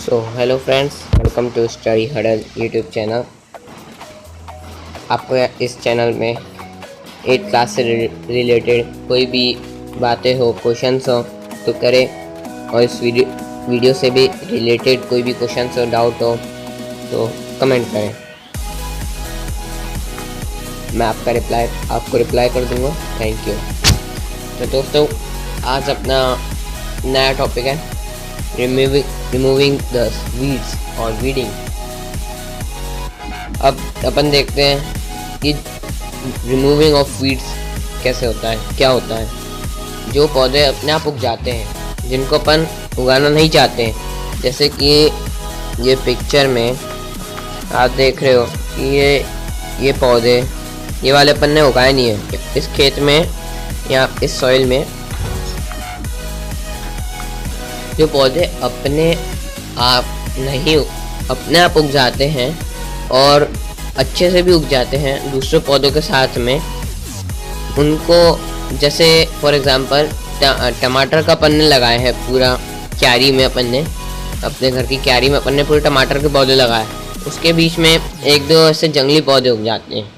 So hello friends, welcome to Study Huddle YouTube channel. आपको इस channel में 8th class से रिलेटेड कोई भी बातें हो, क्वेश्चंस हो तो करें, और इस वीडियो से भी रिलेटेड कोई भी क्वेश्चंस हो, डाउट हो तो कमेंट करें। मैं आपको रिप्लाई कर दूंगा। Thank you. तो दोस्तों, आज अपना नया टॉपिक है रिमूविंग द वीड्स और वीडिंग। अब अपन देखते हैं कि रिमूविंग ऑफ वीड्स कैसे होता है, क्या होता है। जो पौधे अपने आप उग जाते हैं, जिनको अपन उगाना नहीं चाहते हैं, जैसे कि ये पिक्चर में आप देख रहे हो कि ये पौधे, ये वाले अपन ने उगाए नहीं है। इस खेत में या इस सॉइल में जो पौधे अपने आप उग जाते हैं और अच्छे से भी उग जाते हैं दूसरे पौधों के साथ में, उनको, जैसे फॉर एग्जांपल टमाटर का अपन ने लगाए हैं पूरा क्यारी में, अपन ने अपने घर की क्यारी में अपन ने पूरे टमाटर के पौधे लगाए। उसके बीच में एक दो ऐसे जंगली पौधे उग जाते हैं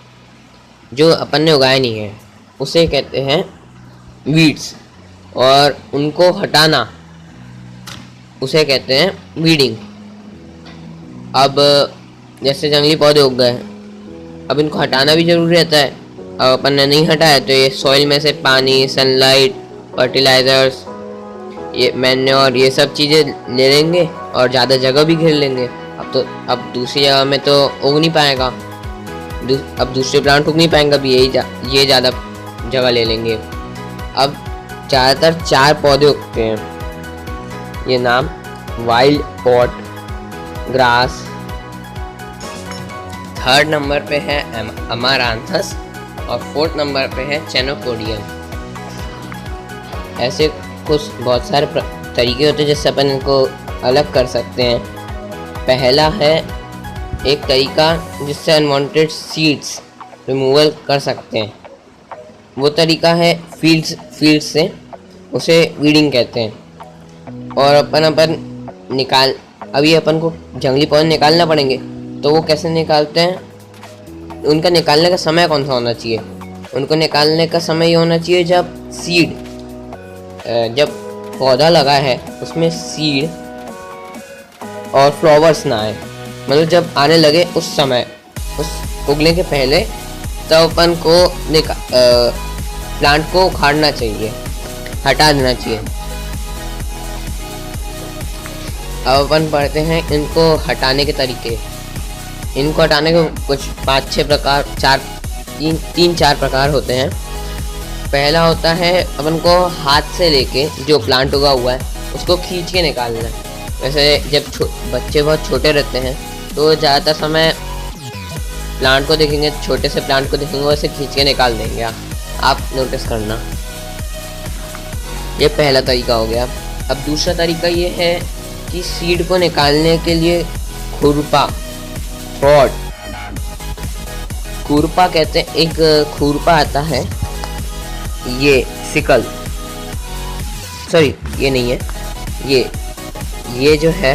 जो अपन ने उगाए नहीं है, उसे कहते हैं वीड्स। और उनको हटाना उसे कहते हैं वीडिंग। अब जैसे जंगली पौधे उग गए, अब इनको हटाना भी जरूरी रहता है। अब अपन ने नहीं हटाया तो ये सॉइल में से पानी, सनलाइट, फर्टिलाइजर्स, ये मैन्योर, ये सब चीज़ें ले लेंगे और ज़्यादा जगह भी घेर लेंगे। अब दूसरी जगह में तो उग नहीं पाएगा, अब दूसरे प्लांट उग नहीं पाएंगे, अब ये ज़्यादा जगह ले लेंगे। अब ज़्यादातर 4 पौधे उगते हैं। ये नाम wild pot grass, 3rd number पे है अमारांथस और 4th नंबर पे है चेनोपोडियम। ऐसे कुछ बहुत सारे तरीके होते हैं जिससे अपन इनको अलग कर सकते हैं। पहला है एक तरीका जिससे अनवांटेड सीड्स रिमूवल कर सकते हैं, वो तरीका है फील्ड से, उसे वीडिंग कहते हैं। और अभी अपन को जंगली पौधे निकालना पड़ेंगे, तो वो कैसे निकालते हैं, उनका निकालने का समय कौन सा होना चाहिए। उनको निकालने का समय ये होना चाहिए जब पौधा लगा है उसमें सीड और फ्लावर्स ना आए, मतलब जब आने लगे उस समय, उस उगने के पहले, तब अपन को प्लांट को उखाड़ना चाहिए, हटा देना चाहिए। अब अपन पढ़ते हैं इनको हटाने के तरीके। इनको हटाने के कुछ 5-6 प्रकार, 3-4 प्रकार होते हैं। पहला होता है अपन को हाथ से लेके जो प्लांट उगा हुआ है उसको खींच के निकालना है। वैसे जब बच्चे बहुत छोटे रहते हैं तो ज़्यादातर समय प्लांट को देखेंगे, छोटे से प्लांट को देखेंगे, वैसे खींच के निकाल देंगे। आप नोटिस करना। ये पहला तरीका हो गया। अब दूसरा तरीका ये है कि सीड को निकालने के लिए खुरपा, खुरपा कहते हैं। एक खुरपा आता है, ये सिकल, सॉरी ये नहीं है, ये जो है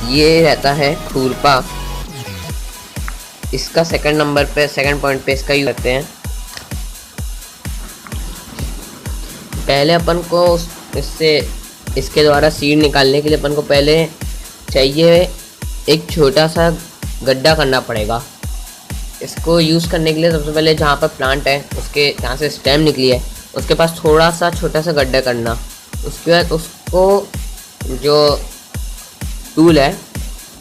ये रहता है खुरपा। इसका सेकंड पॉइंट पे इसका यूज करते हैं। पहले अपन को इसके द्वारा सीड निकालने के लिए अपन को पहले चाहिए एक छोटा सा गड्ढा करना पड़ेगा। इसको यूज़ करने के लिए सबसे पहले जहाँ पर प्लांट है, उसके जहाँ से स्टेम निकली है, उसके पास थोड़ा सा छोटा सा गड्ढा करना। उसके बाद उसको जो टूल है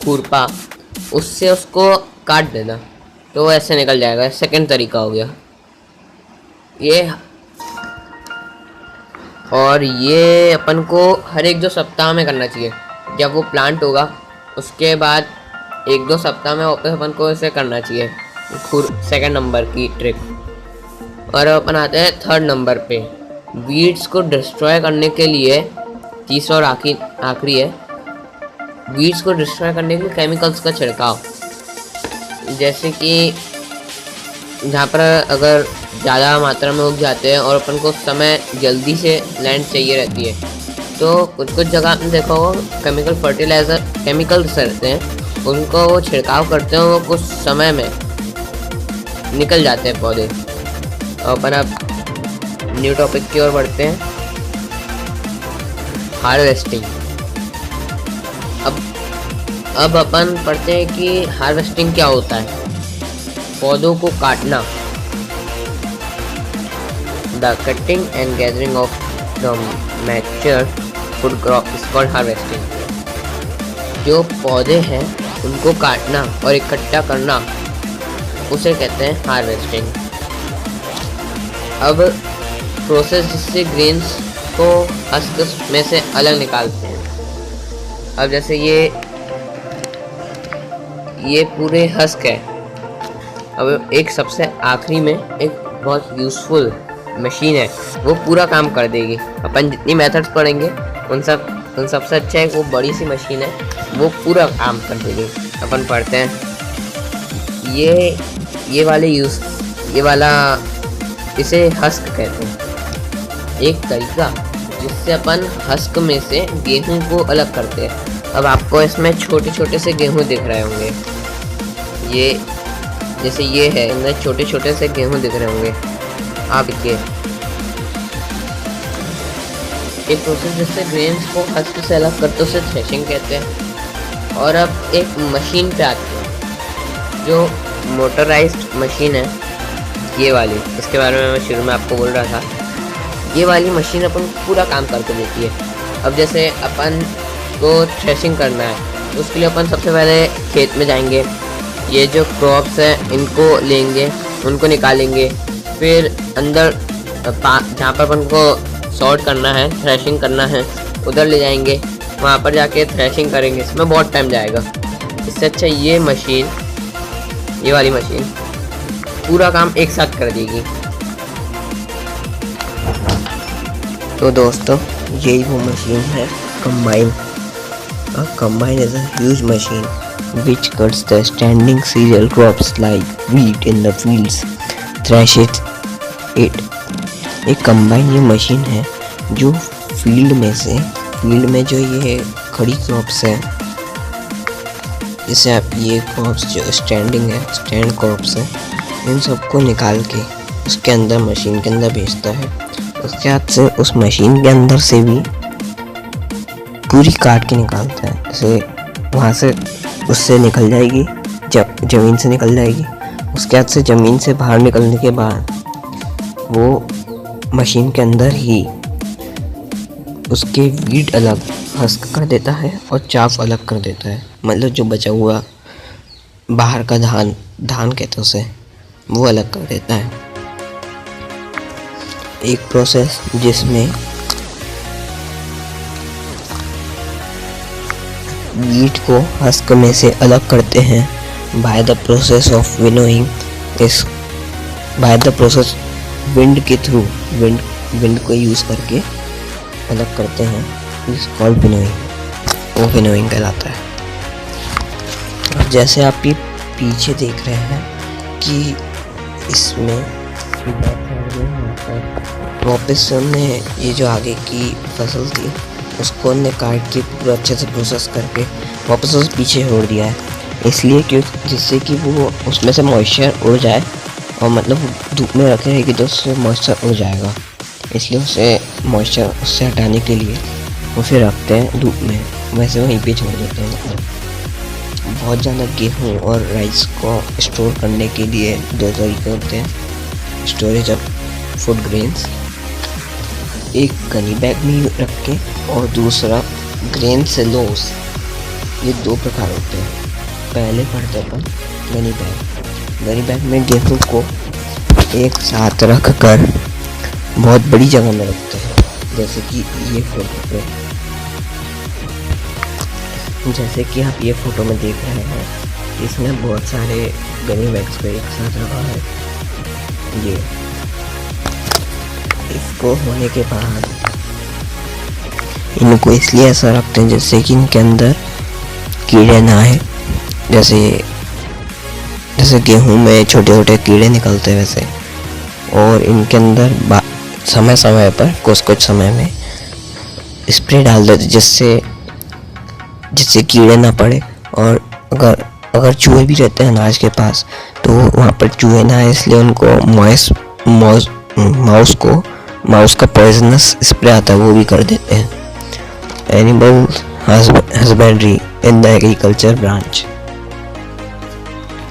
खुरपा, उससे उसको काट देना, तो ऐसे निकल जाएगा। सेकंड तरीका हो गया ये। और ये अपन को हर 1-2 सप्ताह में करना चाहिए। जब वो प्लांट होगा उसके बाद 1-2 सप्ताह में वापस अपन को इसे करना चाहिए, सेकंड नंबर की ट्रिक। और अपन आते हैं 3rd नंबर पे, वीड्स को डिस्ट्रॉय करने के लिए। तीसरा और आखिरी है वीड्स को डिस्ट्रॉय करने के लिए केमिकल्स का छिड़काव। जैसे कि जहाँ पर अगर ज़्यादा मात्रा में उग जाते हैं और अपन को उस समय जल्दी से लैंड चाहिए रहती है, तो कुछ कुछ जगह आपने देखा होगा केमिकल फर्टिलाइज़र केमिकल्स रहते हैं, उनको वो छिड़काव करते हैं, वो कुछ समय में निकल जाते हैं पौधे। और अपन अब न्यू टॉपिक की ओर बढ़ते हैं, हार्वेस्टिंग। अब अपन पढ़ते हैं कि हार्वेस्टिंग क्या होता है। पौधों को काटना, the cutting and gathering of the mature food crop is called harvesting. जो पौधे हैं उनको काटना और इकट्ठा करना उसे कहते हैं हार्वेस्टिंग। अब प्रोसेस जिससे ग्रेन्स को हस्क में से अलग निकालते हैं। अब जैसे ये पूरे हस्क है। अब एक सबसे आखिरी में एक बहुत यूज़फुल मशीन है, वो पूरा काम कर देगी। अपन जितनी मेथड्स पढ़ेंगे उन सबसे अच्छा एक वो बड़ी सी मशीन है, वो पूरा काम कर देगी। अपन पढ़ते हैं ये वाला इसे हस्क कहते हैं। एक तरीका जिससे अपन हस्क में से गेहूं को अलग करते हैं। अब आपको इसमें छोटे छोटे से गेहूं दिख रहे होंगे, ये जैसे ये है, इनमें छोटे छोटे से गेहूं दिख रहे होंगे। आप देखिए, एक प्रोसेस जिससे ग्रेन्स को हस्क से अलग करते उसे थ्रेशिंग कहते हैं। और अब एक मशीन पे आते हैं, जो मोटराइज्ड मशीन है, ये वाली, इसके बारे में मैं शुरू में आपको बोल रहा था। ये वाली मशीन अपन पूरा काम करके देती है। अब जैसे अपन को थ्रेशिंग करना है, तो उसके लिए अपन सबसे पहले खेत में जाएंगे, ये जो क्रॉप्स हैं इनको लेंगे, उनको निकालेंगे, फिर अंदर जहाँ पर अपन को सॉर्ट करना है, थ्रेशिंग करना है, उधर ले जाएंगे, वहाँ पर जाके थ्रेशिंग करेंगे। इसमें बहुत टाइम जाएगा। इससे अच्छा ये वाली मशीन पूरा काम एक साथ कर देगी। तो दोस्तों, यही वो मशीन है combine. Combine is a huge machine which cuts the standing cereal crops like wheat in the fields, thrashes it. एक कंबाइन ये मशीन है जो फील्ड में जो ये खड़ी क्रॉप्स है, जैसे आप ये क्रॉप्स जो स्टैंड क्रॉप्स है, इन सबको निकाल के उसके अंदर मशीन के अंदर भेजता है। उसके हाथ से उस मशीन के अंदर से भी पूरी काट के निकालता है। जैसे वहाँ से उससे निकल जाएगी, जब ज़मीन से निकल जाएगी, उसके हाथ से ज़मीन से बाहर निकलने के बाद वो मशीन के अंदर ही उसके वीट अलग हस्क कर देता है और चाफ अलग कर देता है। मतलब जो बचा हुआ बाहर का धान कहते हैं उसे, वो अलग कर देता है। एक प्रोसेस जिसमें वीट को हस्क में से अलग करते हैं by the process of winnowing, by the process wind के थ्रू, विंड को यूज़ करके अलग करते हैं, इस कॉल्ड विनोइंग। वो विनोइंग कहलाता है। जैसे आप ये पीछे देख रहे हैं कि इसमें वापस हमने ये जो आगे की फसल थी उसको हमने काट के पूरा अच्छे से प्रोसेस करके वापस उस पीछे छोड़ दिया है, इसलिए कि जिससे कि वो उसमें से मॉइस्चर उड़ जाए, और मतलब धूप में रखे रहेगी तो उससे मॉइस्चर उड़ जाएगा, इसलिए उसे मॉइस्चर उससे हटाने के लिए उसे रखते हैं धूप में, वैसे वहीं पे छोड़ देते हैं। मतलब बहुत ज़्यादा गेहूँ और राइस को स्टोर करने के लिए दो तरीके होते हैं स्टोरेज ऑफ फूड ग्रेन्स। एक गनी बैग में रख के और दूसरा ग्रेन सेलोस। ये दो प्रकार होते हैं। पहले पढ़ते अपन गनी बैग में गेहूँ को एक साथ रख कर बहुत बड़ी जगह में रखते हैं, जैसे कि ये फोटो पे, जैसे कि आप ये फोटो में देख रहे हैं, इसमें बहुत सारे गनी बैग्स को एक साथ रखा है। ये इसको होने के बाद इनको इसलिए ऐसा रखते हैं जैसे कि इनके अंदर कीड़े ना आए, जैसे गेहूं में छोटे छोटे कीड़े निकलते हैं वैसे, और इनके अंदर समय समय पर कुछ समय में स्प्रे डाल देते जिससे कीड़े ना पड़े। और अगर चूहे भी रहते हैं अनाज के पास तो वहाँ पर चूहे ना आए, इसलिए उनको माउस का पॉइजनस स्प्रे आता है, वो भी कर देते हैं। Animal husbandry in the agriculture branch.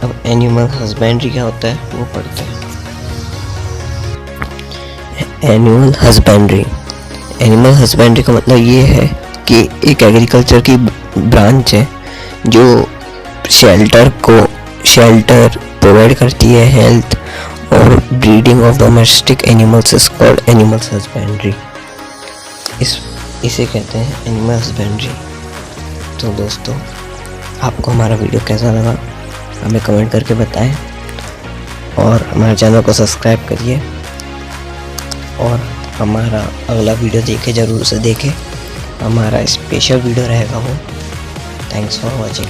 अब एनिमल हस्बेंड्री क्या होता है वो पढ़ते हैं। एनिमल हस्बेंड्री का मतलब ये है कि एक एग्रीकल्चर की ब्रांच है जो शेल्टर प्रोवाइड करती है, हेल्थ और breeding of domestic animals is called animal husbandry. इसे कहते हैं एनिमल हस्बेंड्री। तो दोस्तों, आपको हमारा वीडियो कैसा लगा हमें कमेंट करके बताएं और हमारे चैनल को सब्सक्राइब करिए और हमारा अगला वीडियो ज़रूर से देखें। हमारा स्पेशल वीडियो रहेगा वो। Thanks for watching.